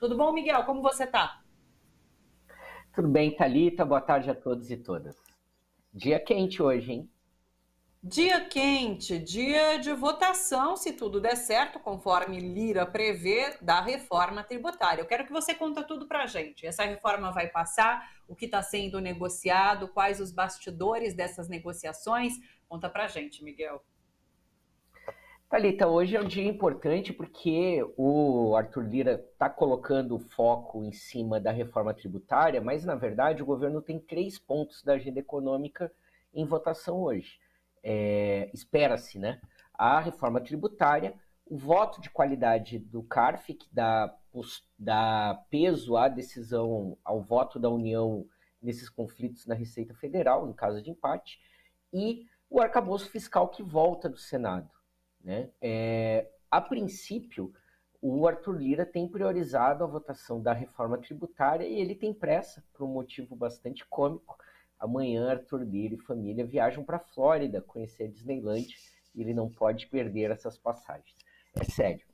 Tudo bom, Miguel? Como você tá? Tudo bem, Thalita? Boa tarde a todos e todas. Dia quente hoje, hein? Dia quente, dia de votação, se tudo der certo, conforme Lira prevê, da reforma tributária. Eu quero que você conta tudo pra gente. Essa reforma vai passar, o que está sendo negociado, quais os bastidores dessas negociações? Conta pra gente, Miguel. Thalita, hoje é um dia importante porque o Arthur Lira está colocando o foco em cima da reforma tributária, mas na verdade o governo tem 3 pontos da agenda econômica em votação hoje. Espera-se, né? A reforma tributária, o voto de qualidade do CARF, que dá peso à decisão, ao voto da União nesses conflitos na Receita Federal, no caso de empate, e o arcabouço fiscal que volta do Senado. Né? A princípio, o Arthur Lira tem priorizado a votação da reforma tributária e ele tem pressa, por um motivo bastante cômico. Amanhã, Arthur Lira e família viajam para a Flórida conhecer a Disneyland e ele não pode perder essas passagens. É sério.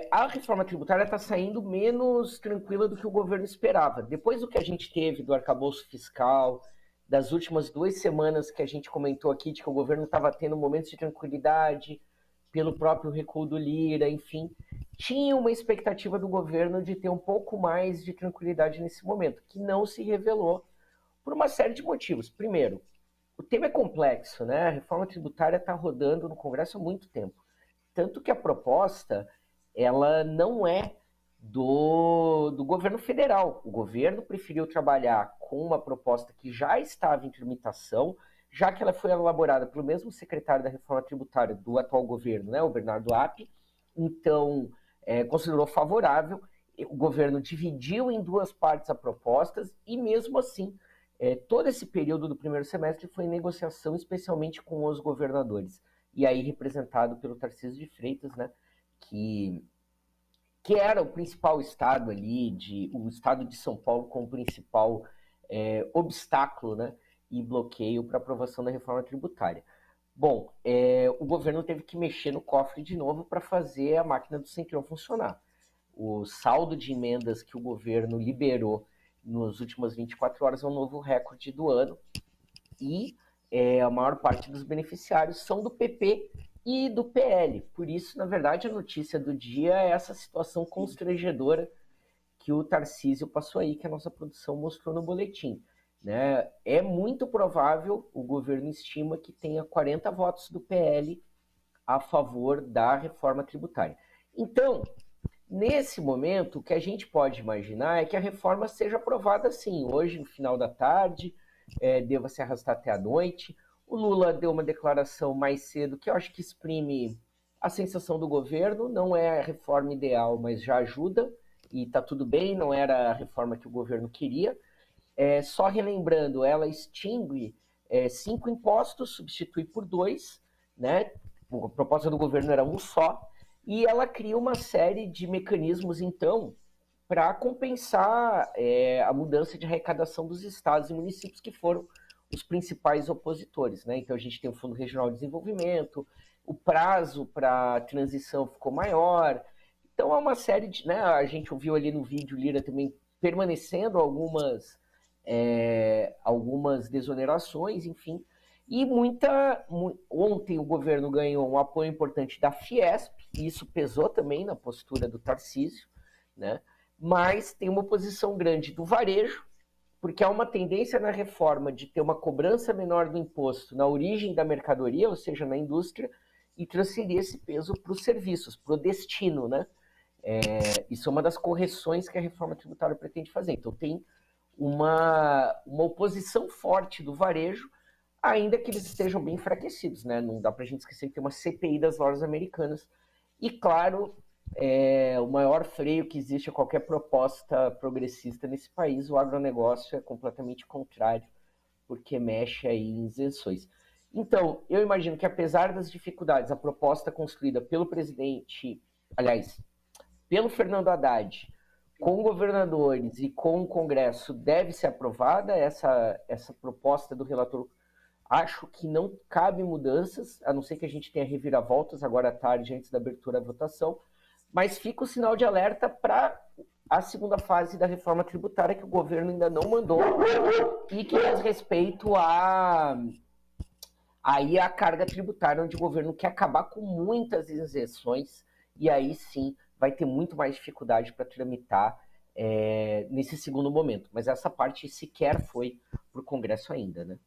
A reforma tributária está saindo menos tranquila do que o governo esperava. Depois do que a gente teve do arcabouço fiscal, das últimas 2 semanas que a gente comentou aqui, de que o governo estava tendo momentos de tranquilidade, pelo próprio recuo do Lira, enfim, tinha uma expectativa do governo de ter um pouco mais de tranquilidade nesse momento, que não se revelou por uma série de motivos. Primeiro, o tema é complexo, né? A reforma tributária está rodando no Congresso há muito tempo. Tanto que a proposta, ela não é do governo federal. O governo preferiu trabalhar com uma proposta que já estava em tramitação, já que ela foi elaborada pelo mesmo secretário da reforma tributária do atual governo, né, o Bernardo App. Então, considerou favorável. O governo dividiu em 2 partes a proposta e, mesmo assim, todo esse período do primeiro semestre foi em negociação, especialmente com os governadores. E aí representado pelo Tarcísio de Freitas, né, que era o principal estado ali, o estado de São Paulo como principal obstáculo, né, e bloqueio para aprovação da reforma tributária. Bom, o governo teve que mexer no cofre de novo para fazer a máquina do Centrão funcionar. O saldo de emendas que o governo liberou nas últimas 24 horas é um novo recorde do ano e a maior parte dos beneficiários são do PP e do PL. Por isso, na verdade, a notícia do dia é essa situação constrangedora que o Tarcísio passou aí, que a nossa produção mostrou no boletim. Né? É muito provável, o governo estima que tenha 40 votos do PL a favor da reforma tributária. Então, nesse momento, o que a gente pode imaginar é que a reforma seja aprovada assim, hoje, no final da tarde, deva se arrastar até a noite. O Lula deu uma declaração mais cedo que eu acho que exprime a sensação do governo, não é a reforma ideal, mas já ajuda, e está tudo bem, não era a reforma que o governo queria. Só relembrando, ela extingue 5 impostos, substitui por 2, né? A proposta do governo era um só, e ela cria uma série de mecanismos, então, para compensar a mudança de arrecadação dos estados e municípios que foram os principais opositores. Né? Então a gente tem o Fundo Regional de Desenvolvimento, o prazo para transição ficou maior. Então há uma série de. Né, a gente ouviu ali no vídeo Lira também permanecendo algumas desonerações, enfim. E ontem o governo ganhou um apoio importante da Fiesp, e isso pesou também na postura do Tarcísio, né? Mas tem uma oposição grande do varejo, porque há uma tendência na reforma de ter uma cobrança menor do imposto na origem da mercadoria, ou seja, na indústria, e transferir esse peso para os serviços, para o destino, né? Isso é uma das correções que a reforma tributária pretende fazer. Então tem uma oposição forte do varejo, ainda que eles estejam bem enfraquecidos, né? Não dá para a gente esquecer que tem uma CPI das lojas americanas. E, claro, o maior freio que existe a qualquer proposta progressista nesse país, o agronegócio é completamente contrário, porque mexe aí em isenções. Então, eu imagino que apesar das dificuldades, a proposta construída pelo presidente, aliás, pelo Fernando Haddad, com governadores e com o Congresso, deve ser aprovada essa proposta do relator. Acho que não cabe mudanças, a não ser que a gente tenha reviravoltas agora à tarde, antes da abertura da votação, Mas fica o sinal de alerta para a segunda fase da reforma tributária que o governo ainda não mandou e que diz respeito aí a carga tributária, onde o governo quer acabar com muitas isenções e aí sim vai ter muito mais dificuldade para tramitar nesse segundo momento. Mas essa parte sequer foi para o Congresso ainda, né?